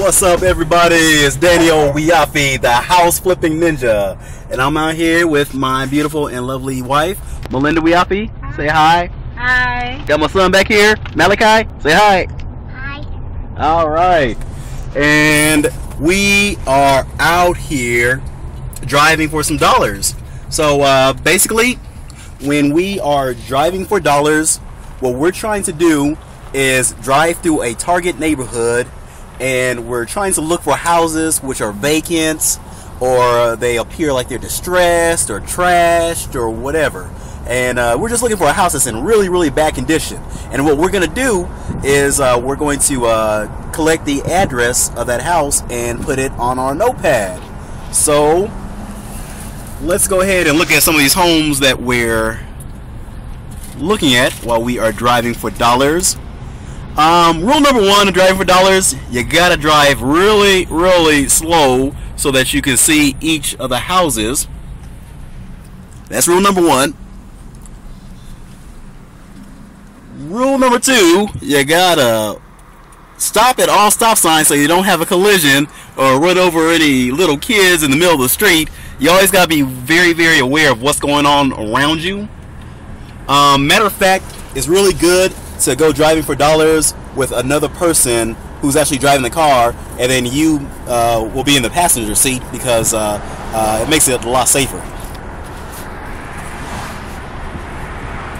What's up, everybody? It's Daniel Wiafe, the house flipping ninja, and I'm out here with my beautiful and lovely wife, Melinda Wiafe. Hi. Say hi. Hi. Got my son back here, Malachi. Say hi. Hi. All right, and we are out here driving for some dollars. So basically, when we are driving for dollars, what we're trying to do is drive through a target neighborhood, and we're trying to look for houses which are vacant, or they appear like they're distressed or trashed or whatever. And we're just looking for a house that's in really bad condition. And what we're going to do is we're going to collect the address of that house and put it on our notepad. So let's go ahead and look at some of these homes that we're looking at while we are driving for dollars. Rule number one of driving for dollars: you gotta drive really slow so that you can see each of the houses. That's rule number one. Rule number two: you gotta stop at all stop signs so you don't have a collision or run over any little kids in the middle of the street. You always gotta be very aware of what's going on around you. Matter of fact, it's really good to go driving for dollars with another person who's actually driving the car, and then you will be in the passenger seat, because it makes it a lot safer.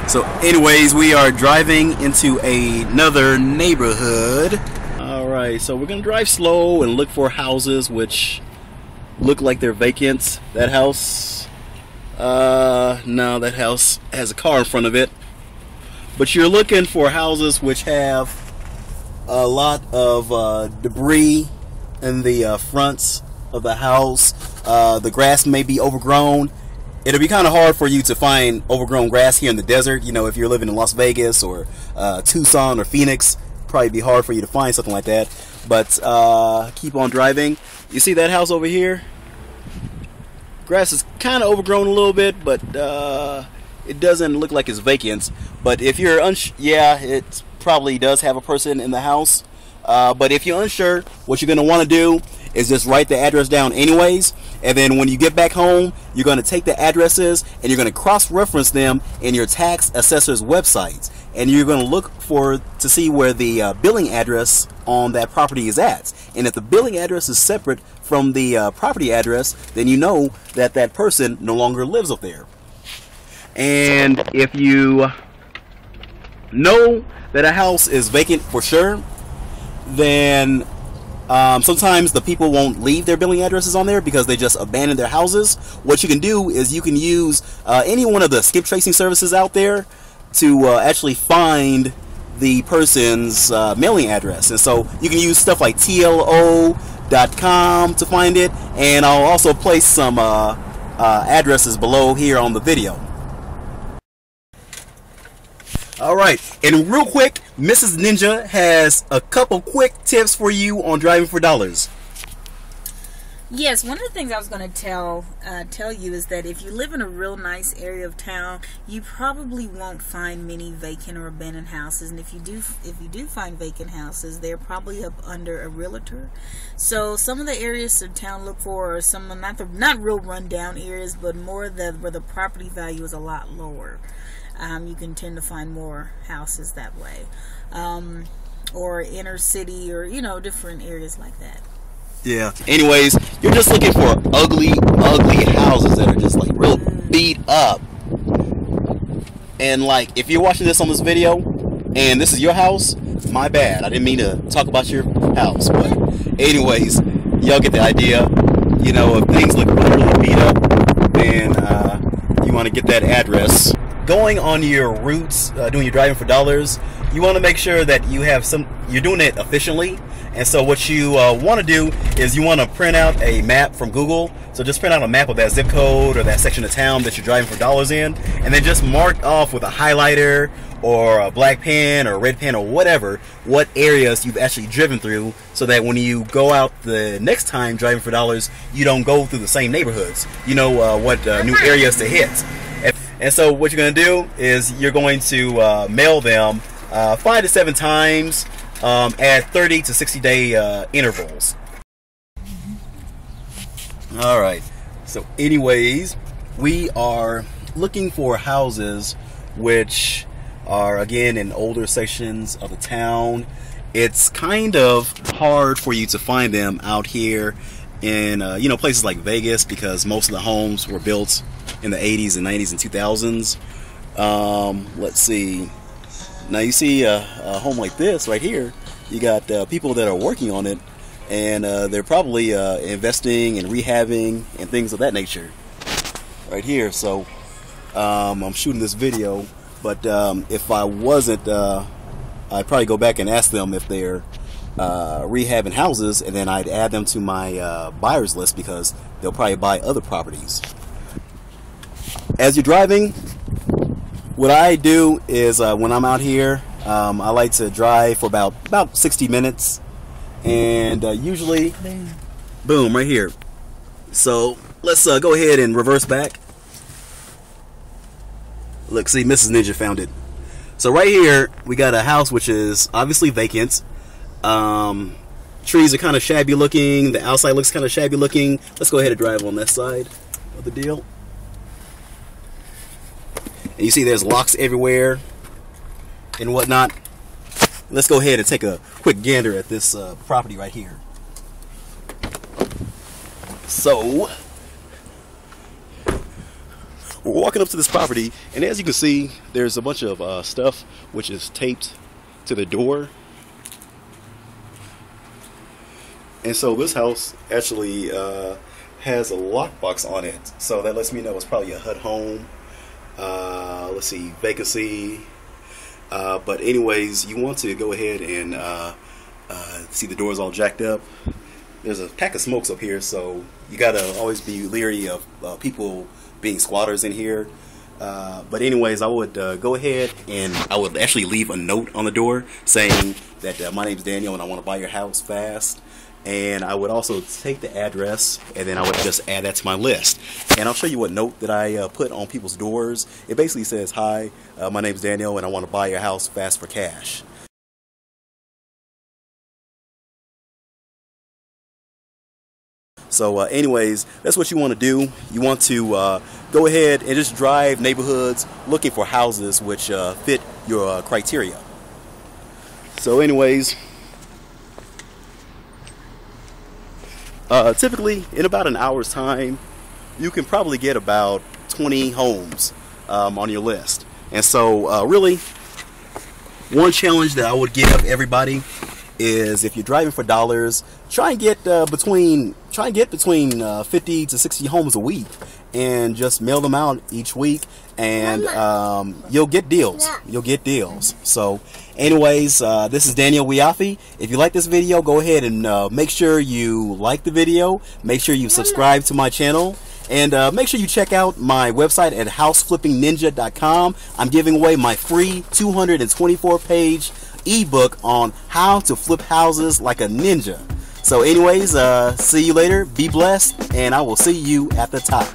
So anyways, we are driving into another neighborhood. Alright, so we're gonna drive slow and look for houses which look like they're vacant. That house, no, that house has a car in front of it. But you're looking for houses which have a lot of debris in the fronts of the house. The grass may be overgrown. It'll be kind of hard for you to find overgrown grass here in the desert. You know, if you're living in Las Vegas or Tucson or Phoenix, probably be hard for you to find something like that. But keep on driving. You see that house over here? Grass is kind of overgrown a little bit, but it doesn't look like it's vacant. But if you're yeah, it probably does have a person in the house. But if you're unsure, what you're going to want to do is just write the address down anyways, and then when you get back home, you're going to take the addresses and you're going to cross-reference them in your tax assessor's website, and you're going to look to see where the billing address on that property is at. And if the billing address is separate from the property address, then you know that that person no longer lives up there. And if you know that a house is vacant for sure, then sometimes the people won't leave their billing addresses on there because they just abandoned their houses. What you can do is you can use any one of the skip tracing services out there to actually find the person's mailing address. And so you can use stuff like TLO.com to find it, and I'll also place some addresses below here on the video. Alright, and real quick, Mrs. Ninja has a couple quick tips for you on driving for dollars. Yes, one of the things I was going to tell you is that if you live in a real nice area of town, you probably won't find many vacant or abandoned houses. And if you do find vacant houses, they're probably up under a realtor. So some of the areas of town look for are some not real rundown areas, but more where the property value is a lot lower. You can tend to find more houses that way, or inner city, or different areas like that. Yeah. Anyways, you're just looking for ugly houses that are just like real beat up. And like, if you're watching this on this video and this is your house, my bad. I didn't mean to talk about your house, but anyways, y'all get the idea. You know, if things look really beat up, then you want to get that address. Going on your routes, doing your driving for dollars, you want to make sure that you're doing it efficiently. And so what you want to do is you want to print out a map from Google. So just print out a map of that zip code or that section of town that you're driving for dollars in, and then just mark off with a highlighter or a black pen or a red pen or whatever what areas you've actually driven through, so that when you go out the next time driving for dollars, you don't go through the same neighborhoods. You know what new areas to hit. And so what you're going to do is you're going to mail them 5 to 7 times at 30 to 60 day intervals. All right. So anyways, we are looking for houses which are again in older sections of the town. It's kind of hard for you to find them out here in places like Vegas, because most of the homes were built in the 80s and 90s and 2000s. Let's see. Now you see a home like this right here. You got people that are working on it, and they're probably investing and rehabbing and things of that nature right here. So I'm shooting this video, but if I wasn't, I'd probably go back and ask them if they're rehabbing houses, and then I'd add them to my buyers list, because they'll probably buy other properties. As you're driving, what I do is when I'm out here, I like to drive for about 60 minutes, and usually boom right here. So let's go ahead and reverse back. Look, see, Mrs. Ninja found it. So right here we got a house which is obviously vacant. Trees are kind of shabby looking. The outside looks kind of shabby looking. Let's go ahead and drive on that side of the deal. And you see there's locks everywhere and whatnot. Let's go ahead and take a quick gander at this property right here. So we're walking up to this property, and as you can see, there's a bunch of stuff which is taped to the door. And so this house actually has a lockbox on it, so that lets me know it's probably a HUD home. Let's see, vacancy. But anyways, you want to go ahead and see the doors all jacked up. There's a pack of smokes up here, so you gotta always be leery of people being squatters in here. But anyways, I would go ahead and I would actually leave a note on the door saying that my name's Daniel and I want to buy your house fast. And I would also take the address, and then I would just add that to my list. And I'll show you what note that I put on people's doors. It basically says, hi, my name's Daniel and I want to buy your house fast for cash. So anyways, that's what you want to do. You want to go ahead and just drive neighborhoods looking for houses which fit your criteria. So anyways, typically in about an hour's time, you can probably get about 20 homes on your list. And so really, one challenge that I would give everybody is, if you're driving for dollars, try and get between 50 to 60 homes a week, and just mail them out each week, and you'll get deals. You'll get deals. So anyways, this is Daniel Wiafe. If you like this video, go ahead and make sure you like the video, make sure you subscribe to my channel, and make sure you check out my website at houseflippingninja.com. I'm giving away my free 224-page ebook on how to flip houses like a ninja. So anyways, see you later, be blessed, and I will see you at the top.